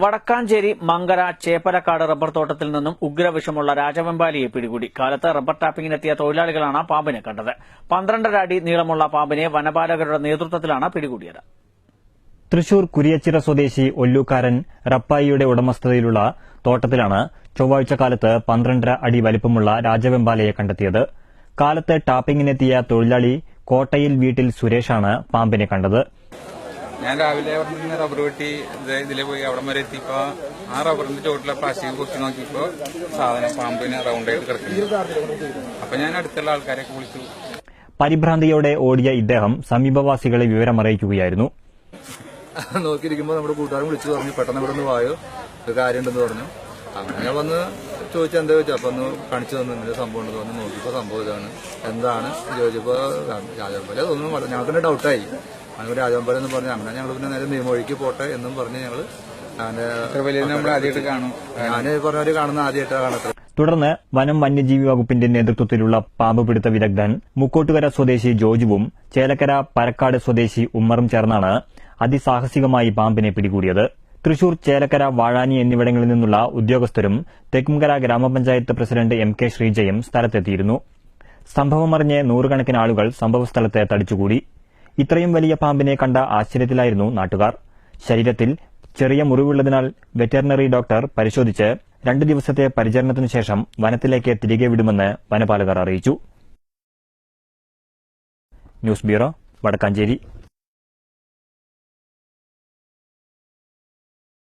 Vadakkanchery Mankara ചേപ്പലക്കാട് rubber തോട്ടത്തിൽ നിന്നും ഉഗ്രവിഷമുള്ള രാജവെമ്പാലിയെ പിടികൂടി. കാലത്ത് റബ്ബർ ടാപ്പിംഗിനെത്തിയ തൊഴിലാളികളാണ് പാമ്പിനെ കണ്ടത്. 12 അടി നീളമുള്ള പാമ്പിനെ വനപാലകരുടെ നേതൃത്വത്തിലാണ് പിടികൂടിയത്. തൃശൂർ കുരിയച്ചിറ സ്വദേശി ഒല്ലൂക്കാരൻ റപ്പായിയുടെ ഉടമസ്ഥതയിലുള്ള തോട്ടത്തിലാണ് ചൊവ്വാഴ്ച കാലത്ത് 12.5 അടി വലിപ്പമുള്ള രാജവെമ്പാലയെ കണ്ടെത്തിയത്. കാലത്ത് ടാപ്പിംഗിനെത്തിയ തൊഴിലാളി കോട്ടയിൽ വീട്ടിൽ സുരേഷാണ് പാമ്പിനെ കണ്ടത്. ഞാൻ രാവിലെ അവിടെ റബ്ബർ വെട്ടി ഇതിലെ പോയി അവിടെ വരെ എത്തിയപ്പോ ആ റബ്ബറിന്റെ ചോട്ടിലെ പ്ലാസ്റ്റിക് പൊക്കി നോക്കിയപ്പോ സാധനം പാമ്പിനെ റൗണ്ടായിട്ട് കിടക്കുന്നു. അപ്പൊ ഞാൻ അടുത്തുള്ള ആൾക്കാരെയൊക്കെ വിളിച്ചു. പരിഭ്രാന്തിയോടെ ഓടിയ ഇദ്ദേഹം സമീപവാസികളെ വിവരമറിയിക്കുകയായിരുന്നു. നോക്കിയിരിക്കുമ്പോൾ നമ്മുടെ കൂട്ടുകാരൻ വിളിച്ചു പറഞ്ഞു, പെട്ടെന്ന് ഇവിടെ നിന്ന് വായോ, ഒരു കാര്യമുണ്ടെന്ന് പറഞ്ഞു. അങ്ങനെ വന്ന് ചോദിച്ചാൽ എന്താ ചോദിച്ചു. അപ്പൊ ഒന്ന് കാണിച്ചു തന്നു, ഇങ്ങനെ സംഭവം ഉണ്ടെന്ന് പറഞ്ഞു. നോക്കിയപ്പോ സംഭവം ഇതാണ്. എന്താണ് ചോദിച്ചപ്പോ രാജവെമ്പാല തോന്നുന്നു. ഞങ്ങൾക്ക് തന്നെ ഡൗട്ടായി. അങ്ങനെ രാജവെമ്പാല എന്ന് പറഞ്ഞു. അങ്ങനെ ഞങ്ങൾ പിന്നെ നേരെ നിയമവഴിക്ക് പോട്ടെ എന്നും പറഞ്ഞ് ഞങ്ങള് ഞാൻ പറഞ്ഞവര് കാണുന്ന ആദ്യമായിട്ടാണ് കാണുന്നത്. തുടർന്ന് വനം വന്യജീവി വകുപ്പിന്റെ നേതൃത്വത്തിലുള്ള പാമ്പ് പിടുത്ത വിദഗ്ധൻ മുക്കോട്ടുകര സ്വദേശി ജോജുവും ചേലക്കര പരക്കാട് സ്വദേശി ഉമ്മറും ചേർന്നാണ് അതിസാഹസികമായി പാമ്പിനെ പിടികൂടിയത്. തൃശൂർ, ചേലക്കര, വാഴാനി എന്നിവിടങ്ങളിൽ നിന്നുള്ള ഉദ്യോഗസ്ഥരും തെക്കുംകര ഗ്രാമപഞ്ചായത്ത് പ്രസിഡന്റ് MK ശ്രീജയും സ്ഥലത്തെത്തിയിരുന്നു. സംഭവമറിഞ്ഞ് നൂറുകണക്കിന് ആളുകൾ സംഭവസ്ഥലത്ത് തടിച്ചുകൂടി. ഇത്രയും വലിയ പാമ്പിനെ കണ്ട ആശ്ചര്യത്തിലായിരുന്നു നാട്ടുകാർ. ശരീരത്തിൽ ചെറിയ മുറിവുള്ളതിനാൽ വെറ്ററിനറി ഡോക്ടർ പരിശോധിച്ച് 2 ദിവസത്തെ പരിചരണത്തിനു ശേഷം വനത്തിലേക്ക് തിരികെ വിടുമെന്ന് വനപാലകർ അറിയിച്ചു. News bureau, Vadakkanchery.